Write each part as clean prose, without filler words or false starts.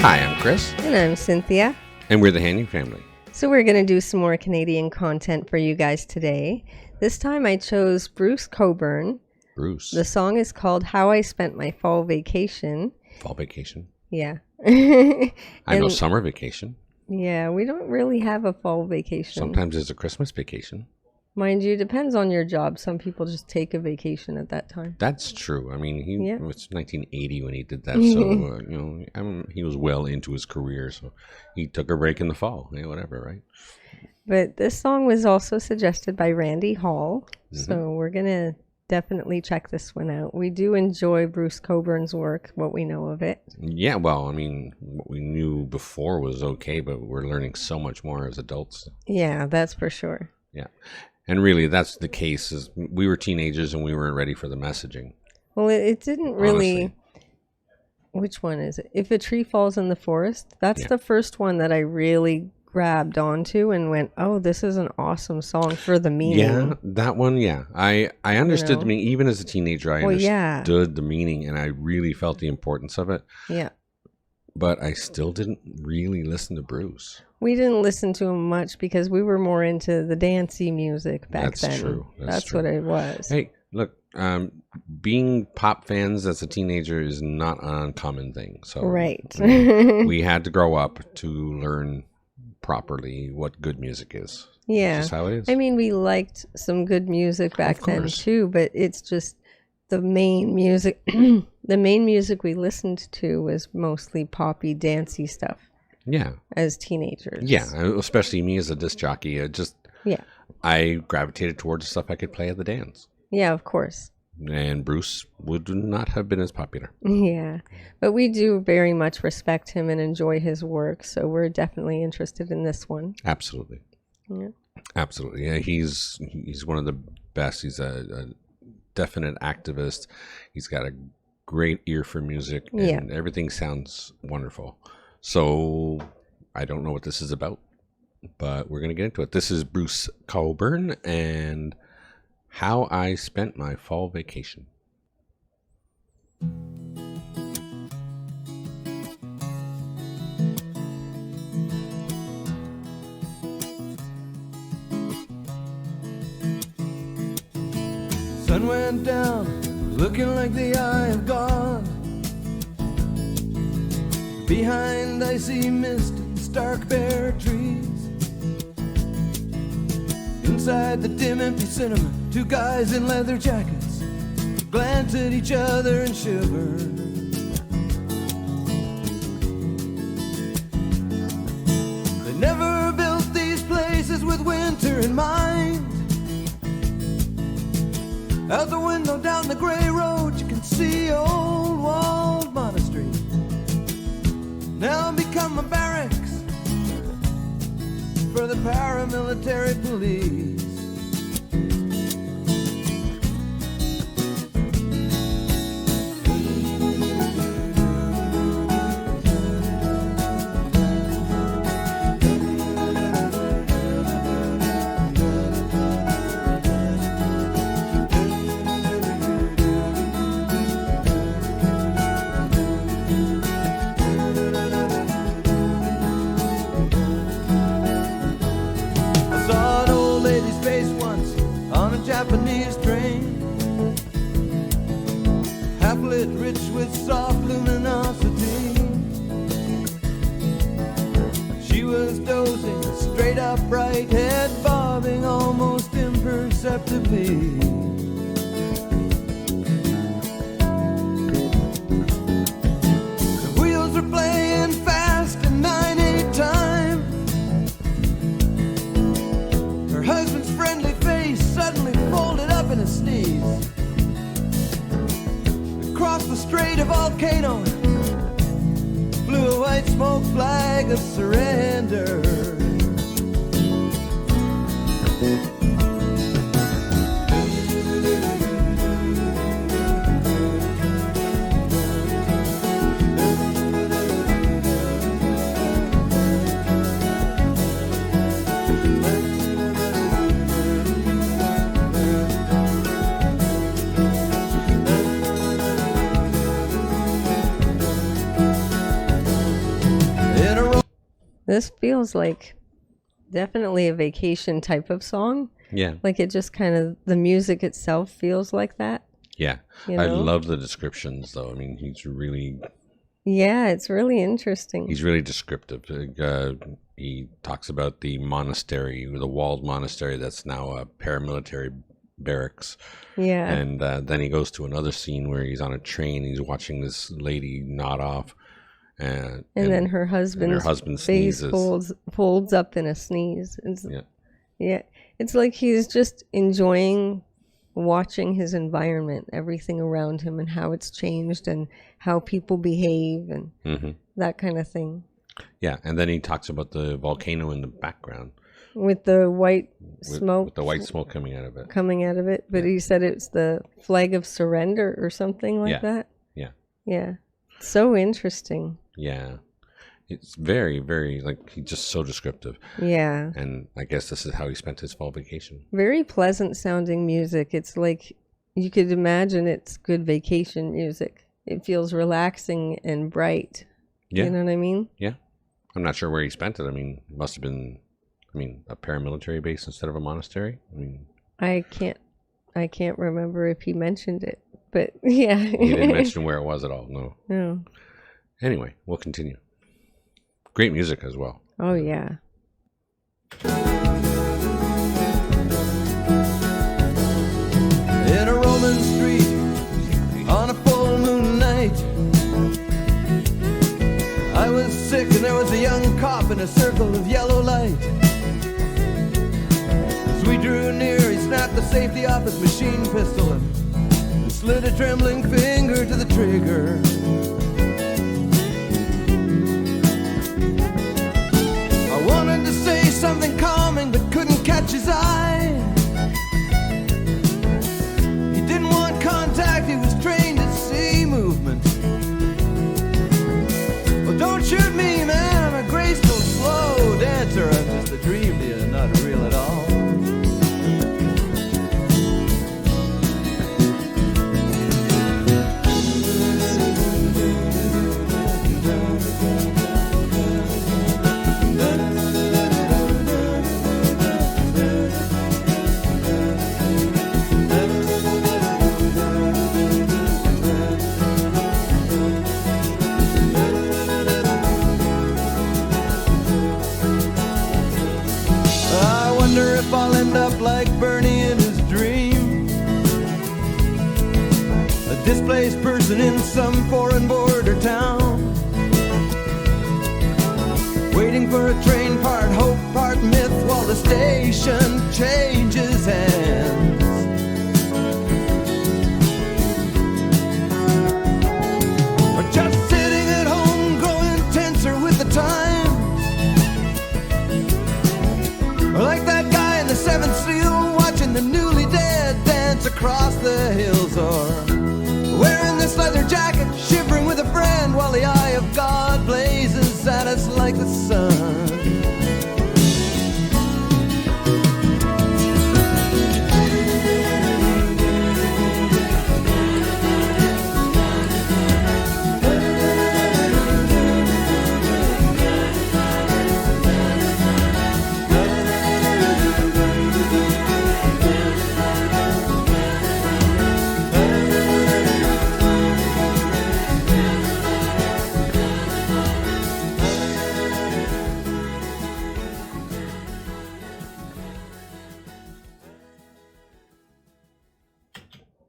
Hi, I'm Chris. And I'm Cynthia. And we're the Handy Family. So we're going to do some more Canadian content for you guys today. This time I chose Bruce Cockburn. Bruce. The song is called How I Spent My Fall Vacation. Fall vacation? Yeah. I know summer vacation. Yeah, we don't really have a fall vacation. Sometimes there's a Christmas vacation. Mind you, depends on your job. Some people just take a vacation at that time. That's true. I mean, it was 1980 when he did that, so he was well into his career, so he took a break in the fall. Yeah, whatever, right? But this song was also suggested by Randy Hall, so we're gonna definitely check this one out. We do enjoy Bruce Cockburn's work, what we know of it. Yeah, well, I mean, what we knew before was okay, but we're learning so much more as adults. Yeah, that's for sure. Yeah. And really, that's the case. Is we were teenagers and we weren't ready for the messaging. Well, it didn't really... Honestly. Which one is it? If a Tree Falls in the Forest? That's the first one that I really grabbed onto and went, oh, this is an awesome song for the meaning. Yeah, that one, yeah. I understood the meaning. Even as a teenager, I understood the meaning, and I really felt the importance of it. Yeah. But I still didn't really listen to Bruce. We didn't listen to him much because we were more into the dancey music back then. That's true. That's true. what it was. Hey, look, being pop fans as a teenager is not an uncommon thing. So right. we had to grow up to learn properly what good music is. Yeah. That's just how it is. I mean, we liked some good music back then too, but it's just the main music. The main music we listened to was mostly poppy, dancey stuff. Yeah. As teenagers. Yeah, especially me as a disc jockey. I gravitated towards stuff I could play at the dance. Yeah, of course. And Bruce would not have been as popular. Yeah, but we do very much respect him and enjoy his work, so we're definitely interested in this one. Absolutely. Yeah. Absolutely. Yeah, he's one of the best. He's a definite activist. He's got a great ear for music, and everything sounds wonderful. So I don't know what this is about, but we're going to get into it. This is Bruce Cockburn and How I Spent My Fall Vacation. Sun went down, looking like the eye of God. Behind icy mist and stark bare trees. Inside the dim empty cinema, two guys in leather jackets glance at each other and shiver. They never built these places with winter in mind. Out the window down the gray road you can see old walled monastery. Now become a barracks for the paramilitary police. Japanese train, half-lit, rich with soft luminosity. She was dozing, straight upright, head bobbing almost imperceptibly. The wheels were playing fast in 9/8 time. Her husband's friendly face suddenly folded up in a sneeze. Across the strait of volcano flew a white smoke flag of surrender. This feels like definitely a vacation type of song. Yeah. Like it just kind of, the music itself feels like that. Yeah. You I know? love the descriptions, though. I mean, he's really interesting. He's really descriptive. He talks about the monastery, the walled monastery that's now a paramilitary barracks. Yeah. And then he goes to another scene where he's on a train. He's watching this lady nod off. And then her husband's face sneezes. folds up in a sneeze. Yeah. It's like he's just enjoying watching his environment, everything around him and how it's changed and how people behave and that kind of thing. Yeah, and then he talks about the volcano in the background. With the white smoke. With the white smoke coming out of it. But he said it's the flag of surrender or something like that. Yeah. Yeah. So interesting. Yeah. It's very, very, like, he's just so descriptive. Yeah. And I guess this is how he spent his fall vacation. Very pleasant sounding music. It's like you could imagine it's good vacation music. It feels relaxing and bright. Yeah. You know what I mean? Yeah. I'm not sure where he spent it. I mean, it must have been, a paramilitary base instead of a monastery. I can't remember if he mentioned it, but yeah. He didn't mention where it was at all. No. No. Anyway, we'll continue. Great music as well. Oh, yeah. In a Roman street on a full moon night, I was sick and there was a young cop in a circle of yellow light. As we drew near, he snapped the safety off his machine pistol and slid a trembling finger to the trigger. I wanted to say something calming but couldn't catch his eye. He didn't want contact, he was trained to see movement. Well, don't shoot me, man, I'm a graceful, slow dancer. I'm just a dream to you, not real at all. If I'll end up like Bernie in his dream, a displaced person in some foreign border town, waiting for a train, part hope, part myth, while the station changes hands. Or just sitting at home growing tenser with the time, or like that guy in the Seventh Seal watching the newly dead dance across the hills, or wearing this leather jacket, shivering with a friend while the eye of God blazes at us like the sun.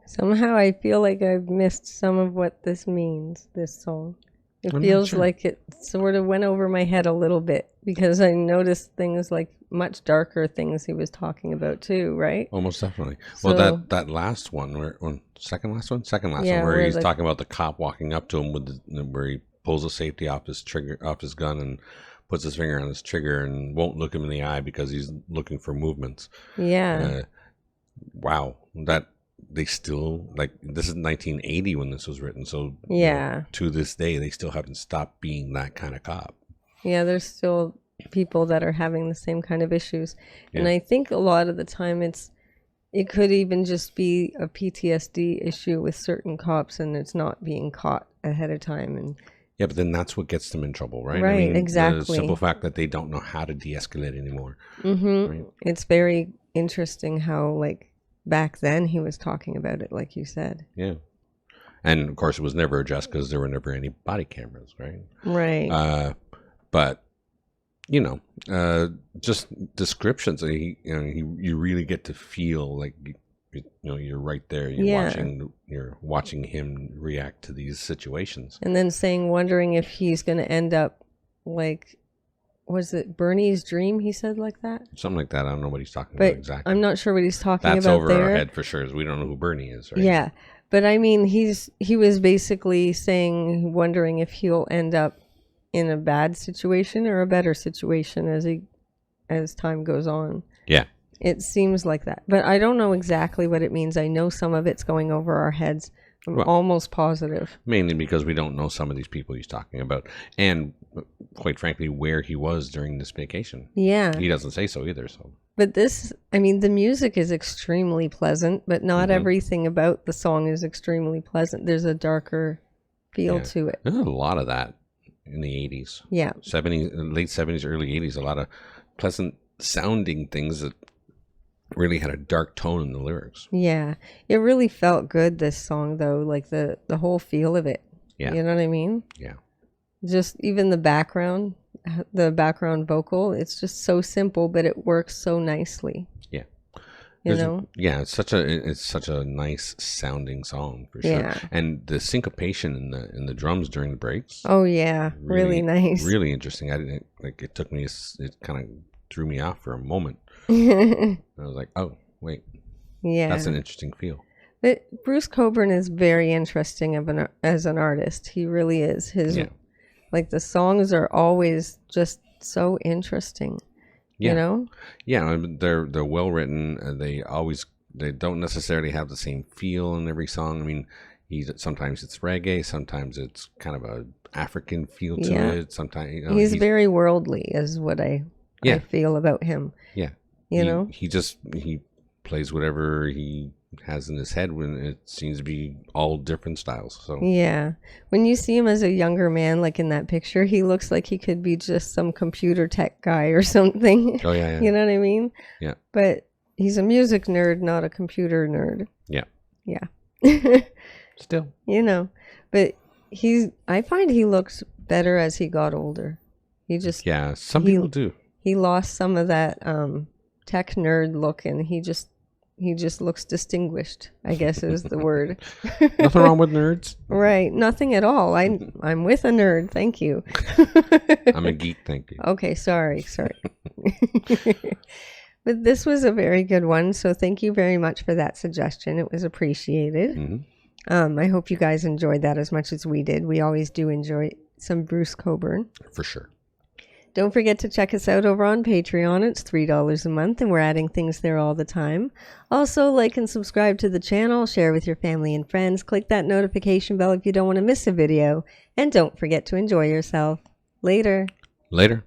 Somehow I feel like I've missed some of what this means, this song. It I'm not feels sure. like it sort of went over my head a little bit because I noticed things like much darker things he was talking about too, right? Almost definitely. So- Well, that last one, second last one, Yeah, where where he's the- talking about the cop walking up to him where he pulls the safety off his gun and puts his finger on his trigger and won't look him in the eye because he's looking for movements. Yeah. Wow, that they still, like, this is 1980 when this was written, so Yeah. to this day they still haven't stopped being that kind of cop. Yeah, there's still people that are having the same kind of issues. And Yeah. I think a lot of the time it could even just be a PTSD issue with certain cops and it's not being caught ahead of time. And Yeah, but then that's what gets them in trouble, right? Right, I mean, exactly. The simple fact that they don't know how to de-escalate anymore. Right? It's very interesting how, like, back then he was talking about it, like you said. Yeah. And, of course, it was never addressed because there were never any body cameras, right? Right. But, just descriptions, you really get to feel like, you're right there. You're watching him react to these situations. And then wondering if he's going to end up like, was it Bernie's dream? He said like that. Something like that. I don't know what he's talking about exactly. I'm not sure what he's talking That's about. over our head for sure. We don't know who Bernie is, right? Yeah, but I mean, he was basically wondering if he'll end up in a bad situation or a better situation as time goes on. Yeah. It seems like that, but I don't know exactly what it means. I know some of it's going over our heads. I'm almost positive. Mainly because we don't know some of these people he's talking about, and quite frankly, where he was during this vacation. Yeah. He doesn't say so either. So. But the music is extremely pleasant, but not everything about the song is extremely pleasant. There's a darker feel to it. There's a lot of that in the 80s. Yeah. Late 70s, early 80s, a lot of pleasant sounding things that really had a dark tone in the lyrics. Yeah. It really felt good, this song, though, like the whole feel of it. Yeah. You know what I mean? Yeah. Just even the background vocal, it's just so simple, but it works so nicely. Yeah. Yeah, it's such a nice sounding song for sure. Yeah. And the syncopation in the drums during the breaks. Oh yeah, really nice. Really interesting. I didn't it took me, it kind of threw me off for a moment. I was like, oh wait, yeah, that's an interesting feel. But Bruce Cockburn is very interesting as an artist. He really is. Like the songs are always just so interesting. Yeah. You know? Yeah, they're well written. They don't necessarily have the same feel in every song. I mean, sometimes it's reggae, sometimes it's kind of a African feel to it. Sometimes he's very worldly, is what I feel about him. Yeah. He plays whatever he has in his head when it seems to be all different styles. So yeah, when you see him as a younger man, like in that picture, he looks like he could be just some computer tech guy or something. Oh yeah. You know what I mean? Yeah. But he's a music nerd, not a computer nerd. Yeah. Still. But I find he looks better as he got older. Some people do. He lost some of that tech nerd look, and he just looks distinguished, I guess is the word. Nothing wrong with nerds. Right. Nothing at all. I'm with a nerd. Thank you. I'm a geek. Thank you. Okay. Sorry. But this was a very good one. So thank you very much for that suggestion. It was appreciated. Mm-hmm. I hope you guys enjoyed that as much as we did. We always do enjoy some Bruce Cockburn. For sure. Don't forget to check us out over on Patreon. It's $3 a month, and we're adding things there all the time. Also, like and subscribe to the channel, share with your family and friends, click that notification bell if you don't want to miss a video, and don't forget to enjoy yourself. Later. Later.